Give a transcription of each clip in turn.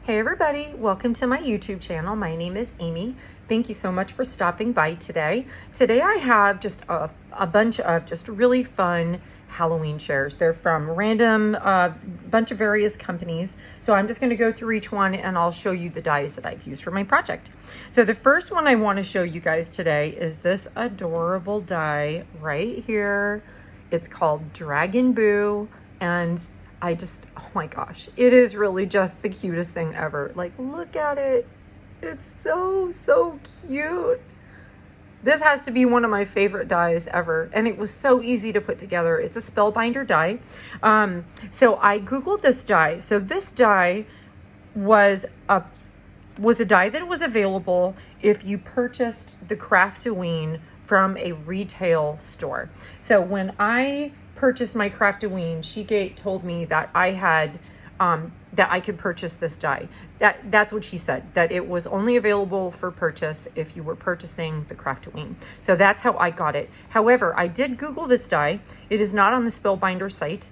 Hey everybody, welcome to my YouTube channel. My name is Amy. Thank you so much for stopping by today. Today I have just a bunch of just really fun Halloween shares. They're from random bunch of various companies. So I'm just going to go through each one and I'll show you the dies that I've used for my project. So the first one I want to show you guys today is this adorable die right here. It's called Dragon Boo, and oh my gosh, it is really just the cutest thing ever. Like, look at it. It's so cute. This has to be one of my favorite dies ever, and it was so easy to put together. It's a Spellbinder die. So I Googled this die. So this die was a die that was available if you purchased the Craftoween from a retail store. So when I purchased my Craftoween, she told me that I had that I could purchase this die. That's what she said, that it was only available for purchase if you were purchasing the Craftoween. So that's how I got it. However, I did Google this die. It is not on the Spellbinder site.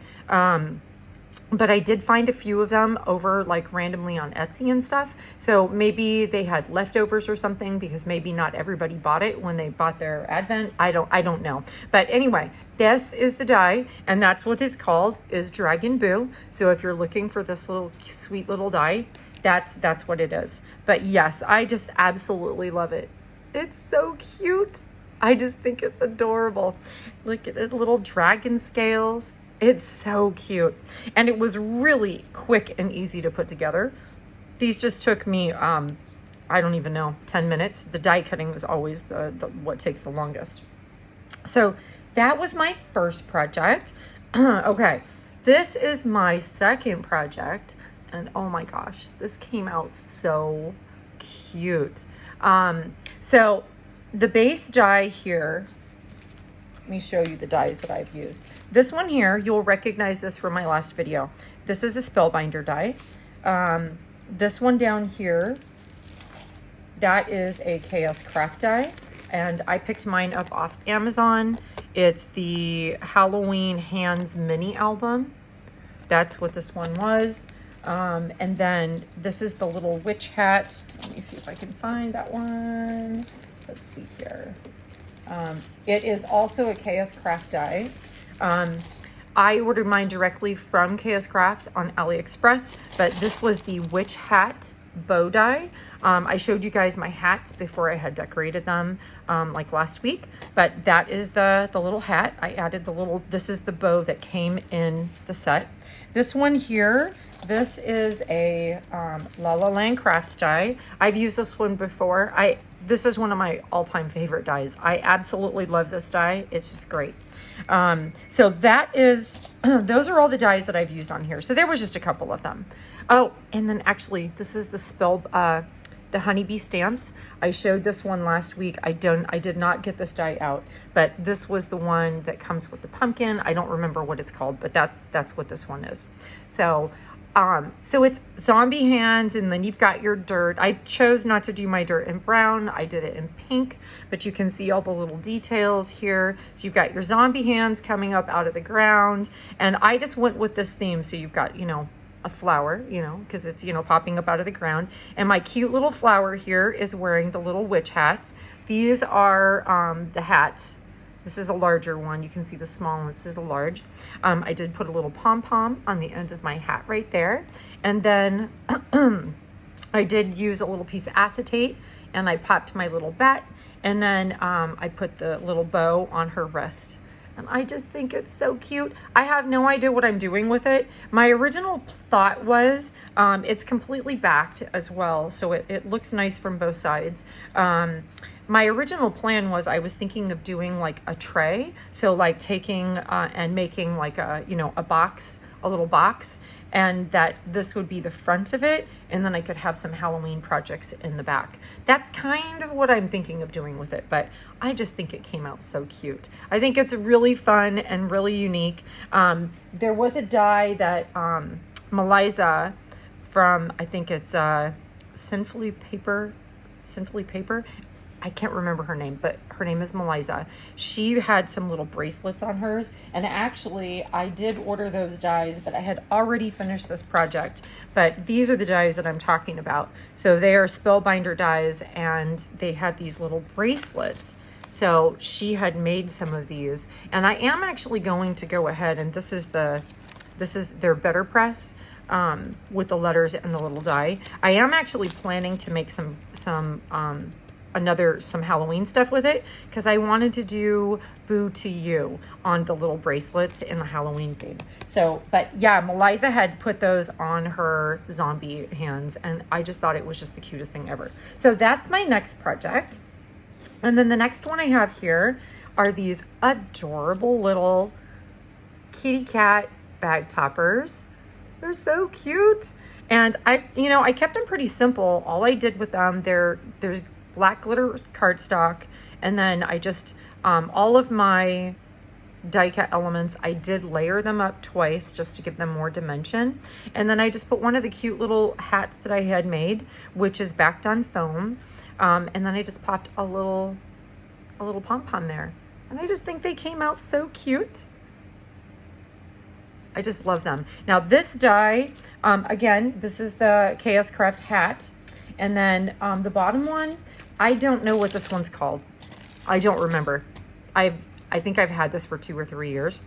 But I did find a few of them over like randomly on Etsy and stuff. So maybe they had leftovers or something, because maybe not everybody bought it when they bought their Advent. I don't know. But anyway, this is the die, and that's what it's called, is Dragon Boo. So if you're looking for this little sweet little die, that's what it is. But yes, I just absolutely love it. It's so cute. I just think it's adorable. Look at the little dragon scales. It's so cute. And it was really quick and easy to put together. These just took me, I don't even know, 10 minutes. The die cutting is always what takes the longest. So that was my first project. Okay, this is my second project. And oh my gosh, this came out so cute. So the base die here, let me show you the dies that I've used. This one here, you'll recognize this from my last video. This is a Spellbinder die. This one down here, that is a KS Craft die, and I picked mine up off Amazon. It's the Halloween Hands mini album. That's what this one was. And then this is the little witch hat. Let me see if I can find that one. Let's see here. It is also a KS Craft die. I ordered mine directly from KS Craft on AliExpress, but this was the witch hat bow die. I showed you guys my hats before I had decorated them like last week, but that is the little hat. I added this is the bow that came in the set. This one here, this is a La La Land Crafts die. I've used this one before. This is one of my all-time favorite dies. I absolutely love this die. It's just great. So that is, those are all the dies that I've used on here. So there was just a couple of them. Oh, and then actually, this is the honeybee stamps. I showed this one last week. I did not get this die out, but this was the one that comes with the pumpkin. I don't remember what it's called, but that's what this one is. So it's zombie hands, and then you've got your dirt. I chose not to do my dirt in brown. I did it in pink, but you can see all the little details here. So you've got your zombie hands coming up out of the ground, and I just went with this theme. So you've got, a flower, because it's, popping up out of the ground. And my cute little flower here is wearing the little witch hats. These are the hats. This is a larger one. You can see the small one. This is the large. I did put a little pom-pom on the end of my hat right there. And then I did use a little piece of acetate, and I popped my little bat. And then I put the little bow on her wrist. And I just think it's so cute. I have no idea what I'm doing with it. My original thought was it's completely backed as well, so it looks nice from both sides. My original plan was I was thinking of doing like a tray. So like taking and making like a little box, and that this would be the front of it, and then I could have some Halloween projects in the back. That's kind of what I'm thinking of doing with it, but I just think it came out so cute. I think it's really fun and really unique. There was a die that Meliza from, I think it's Sinfully Paper, I can't remember her name, but her name is Meliza. She had some little bracelets on hers. And actually, I did order those dies, but I had already finished this project. But these are the dies that I'm talking about. So they are Spellbinder dies, and they had these little bracelets. So she had made some of these. And I am actually going to go ahead, and this is their Better Press. With the letters and the little die. I am actually planning to make some Halloween stuff with it, because I wanted to do Boo to You on the little bracelets in the Halloween theme. So, but yeah, Meliza had put those on her zombie hands, and I just thought it was just the cutest thing ever. So that's my next project. And then the next one I have here are these adorable little kitty cat bag toppers. They're so cute. And I kept them pretty simple. All I did with them, there's black glitter cardstock. And then I just, all of my die cut elements, I did layer them up twice just to give them more dimension. And then I just put one of the cute little hats that I had made, which is backed on foam. And then I just popped a little pom-pom there. And I just think they came out so cute. I just love them. Now this die, again, this is the Chaos Craft hat. And then the bottom one, I don't know what this one's called. I don't remember. I think I've had this for 2 or 3 years.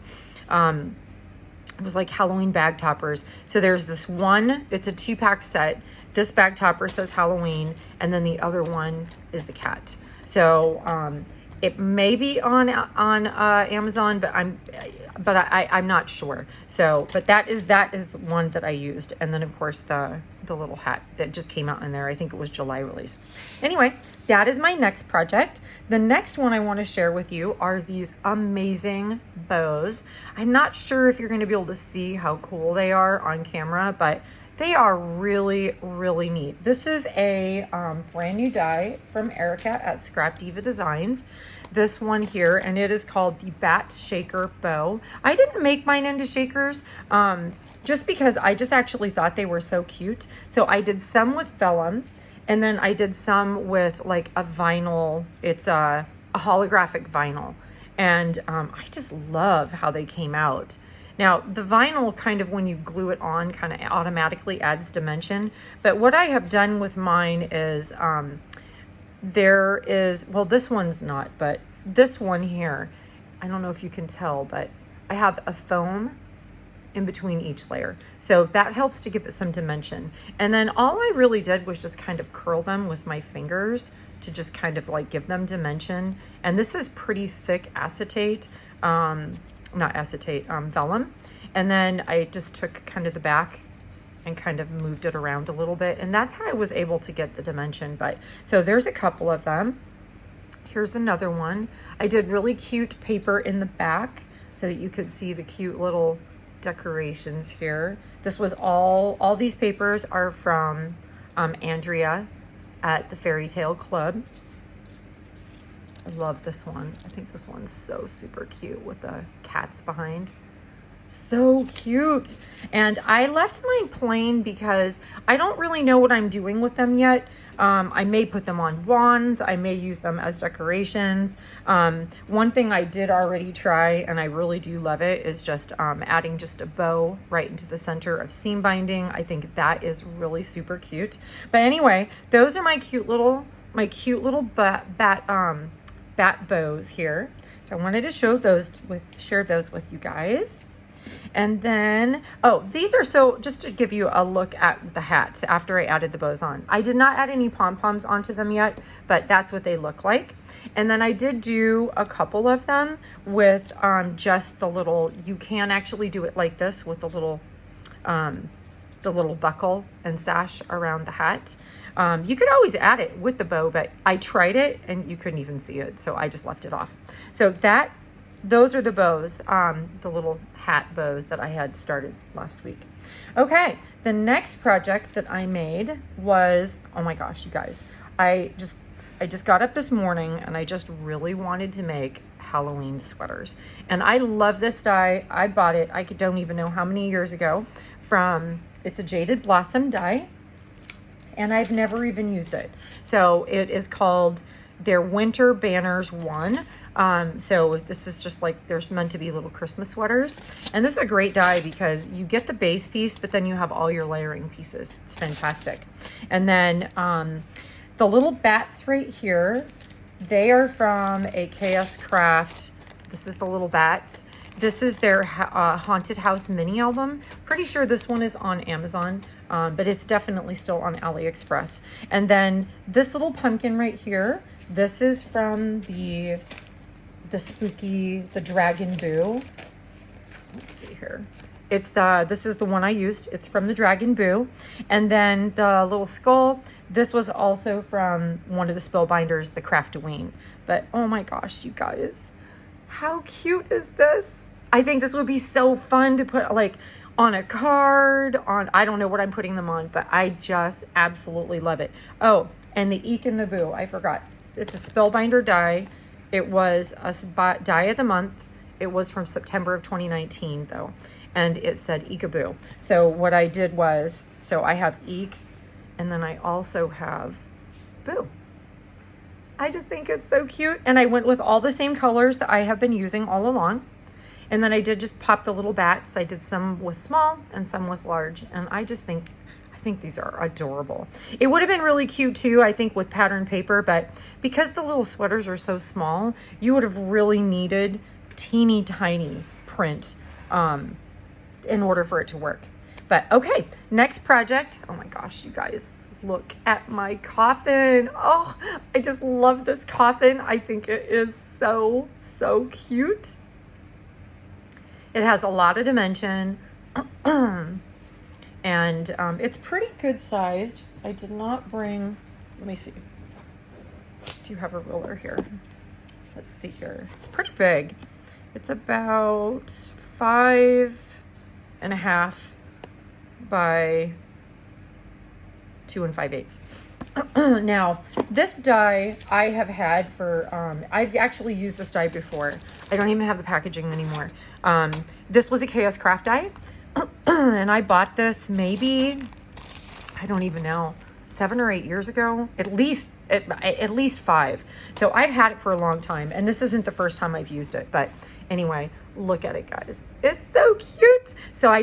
It was like Halloween bag toppers. So there's this one, it's a 2-pack set. This bag topper says Halloween, and then the other one is the cat. So it may be on Amazon, but I'm not sure. So, but that is the one that I used. And then of course the little hat that just came out in there. I think it was July release. Anyway, that is my next project. The next one I want to share with you are these amazing bows. I'm not sure if you're going to be able to see how cool they are on camera, but they are really, really neat. This is a brand new die from Erica at Scrap Diva Designs. This one here, and it is called the Bat Shaker Bow. I didn't make mine into shakers just because I just actually thought they were so cute. So I did some with vellum, and then I did some with like a vinyl. It's a holographic vinyl. And I just love how they came out. Now, the vinyl kind of, when you glue it on, kind of automatically adds dimension. But what I have done with mine is, there is, well, this one's not, but this one here, I don't know if you can tell, but I have a foam in between each layer. So that helps to give it some dimension. And then all I really did was just kind of curl them with my fingers to just kind of like give them dimension. And this is pretty thick acetate. Not acetate, vellum. And then I just took kind of the back and kind of moved it around a little bit. And that's how I was able to get the dimension. But so there's a couple of them. Here's another one. I did really cute paper in the back so that you could see the cute little decorations here. This was all these papers are from Andrea at the Fairy Tale Club. I love this one. I think this one's so super cute with the cats behind. So cute. And I left mine plain because I don't really know what I'm doing with them yet. I may put them on wands. I may use them as decorations. One thing I did already try, and I really do love it, is just adding just a bow right into the center of seam binding. I think that is really super cute. But anyway, those are my cute little bat bows here. So I wanted to share those with you guys. And then, oh, these are, so just to give you a look at the hats after I added the bows on. I did not add any pom-poms onto them yet, but that's what they look like. And then I did do a couple of them with just the little, you can actually do it like this with the little buckle and sash around the hat. You could always add it with the bow, but I tried it and you couldn't even see it, so I just left it off. So those are the bows, the little hat bows that I had started last week. Okay, the next project that I made was, oh my gosh, you guys, I just got up this morning and I just really wanted to make Halloween sweaters. And I love this dye. I bought it, I don't even know how many years ago, it's a Jaded Blossom dye, and I've never even used it. So it is called They're Winter Banners 1. So this is just like, there's meant to be little Christmas sweaters. And this is a great die because you get the base piece, but then you have all your layering pieces. It's fantastic. And then the little bats right here, they are from a KS Craft. This is the little bats. This is their Haunted House mini album. Pretty sure this one is on Amazon, but it's definitely still on AliExpress. And then this little pumpkin right here, this is from the Dragon Boo. Let's see here. This is the one I used. It's from the Dragon Boo. And then the little skull, this was also from one of the Spellbinders, the Craftoween. But oh my gosh, you guys, how cute is this? I think this would be so fun to put like on a card, I don't know what I'm putting them on, but I just absolutely love it. Oh, and the Eek and the Boo, I forgot. It's a Spellbinder die. It was a die of the month. It was from September of 2019 though. And it said Eekaboo. So what I did was, so I have Eek and then I also have Boo. I just think it's so cute. And I went with all the same colors that I have been using all along. And then I did just pop the little bats. I did some with small and some with large. And I think these are adorable. It would have been really cute too, I think, with pattern paper, but because the little sweaters are so small, you would have really needed teeny tiny print in order for it to work. But okay, next project. Oh my gosh, you guys, look at my coffin. Oh, I just love this coffin. I think it is so, so cute. It has a lot of dimension. And it's pretty good sized. I did not bring, let me see. Do you have a ruler here? Let's see here. It's pretty big. It's about 5.5 by 2 5/8. Now, this die I have had for, I've actually used this die before. I don't even have the packaging anymore. This was a KS Craft die. And I bought this maybe, I don't even know, 7 or 8 years ago, at least 5. So I've had it for a long time, and this isn't the first time I've used it. But anyway, look at it, guys. It's so cute. So I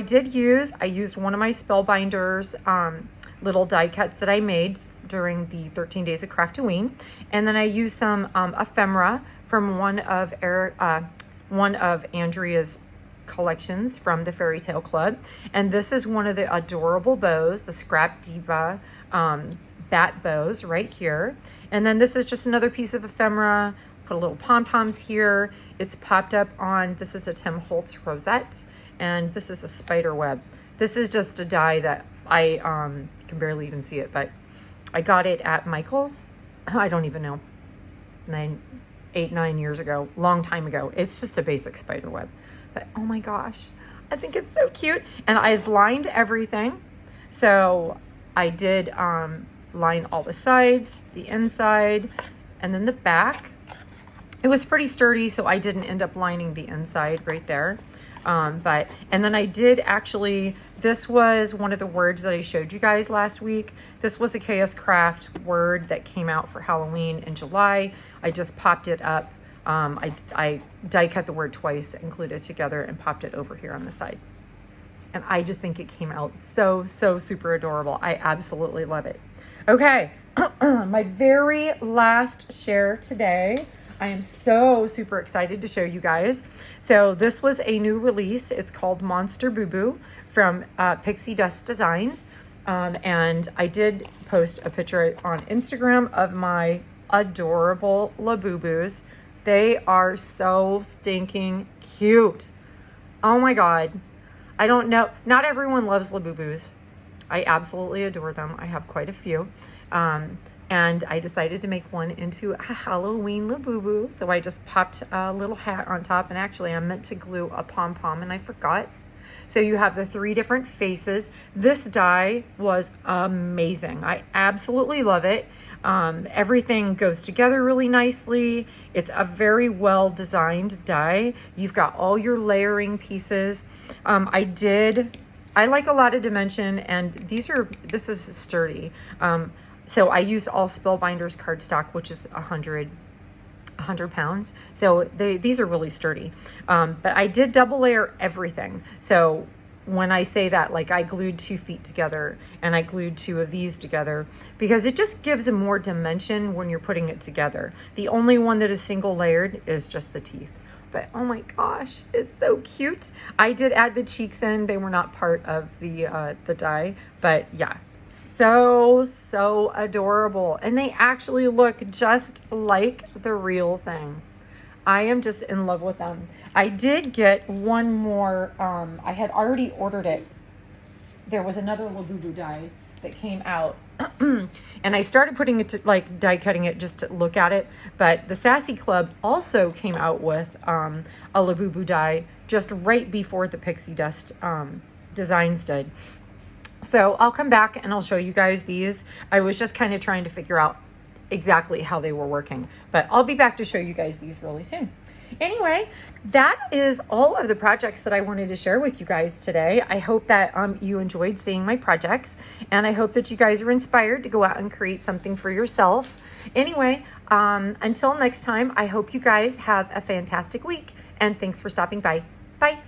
used one of my Spellbinders little die cuts that I made during the 13 days of Craftoween, and then I used some ephemera from one of Andrea's collections from the Fairy Tale Club. And this is one of the adorable bows, the Scrap Diva bat bows right here. And then this is just another piece of ephemera. Put a little pom-poms here. It's popped up on, this is a Tim Holtz rosette, and this is a spider web. This is just a die that I can barely even see it, but I got it at Michael's. I don't even know, 8, 9 years ago, long time ago. It's just a basic spider web. But oh my gosh, I think it's so cute. And I've lined everything. So I did line all the sides, the inside, and then the back. It was pretty sturdy, so I didn't end up lining the inside right there. And then I did actually, this was one of the words that I showed you guys last week. This was a KS Craft word that came out for Halloween in July. I just popped it up. I die cut the word twice, included it together, and popped it over here on the side. And I just think it came out so, so super adorable. I absolutely love it. Okay, my very last share today. I am so super excited to show you guys. So this was a new release. It's called Monster Boo Boo from Pixie Dust Designs. And I did post a picture on Instagram of my adorable Labubu's. They are so stinking cute. Oh my God. I don't know. Not everyone loves Labubu's. I absolutely adore them. I have quite a few. And I decided to make one into a Halloween Labubu. So I just popped a little hat on top. And actually I meant to glue a pom-pom and I forgot. So you have the 3 different faces. This die was amazing. I absolutely love it. Everything goes together really nicely. It's a very well designed die. You've got all your layering pieces. I like a lot of dimension, and this is sturdy. So I used all Spellbinders cardstock, which is 100 pounds. So these are really sturdy. But I did double layer everything. So when I say that, like I glued 2 feet together and I glued 2 of these together because it just gives a more dimension when you're putting it together. The only one that is single layered is just the teeth. But oh my gosh, it's so cute. I did add the cheeks in. They were not part of the die, but yeah, so adorable. And they actually look just like the real thing. I am just in love with them. I did get one more, I had already ordered it. There was another Labubu die that came out. And I started putting it to, like, die cutting it just to look at it. But the Sassy Club also came out with a Labubu die just right before the Pixie Dust designs did. So I'll come back and I'll show you guys these. I was just kind of trying to figure out exactly how they were working, but I'll be back to show you guys these really soon. Anyway, that is all of the projects that I wanted to share with you guys today. I hope that you enjoyed seeing my projects, and I hope that you guys are inspired to go out and create something for yourself. Anyway, until next time, I hope you guys have a fantastic week, and thanks for stopping by. Bye.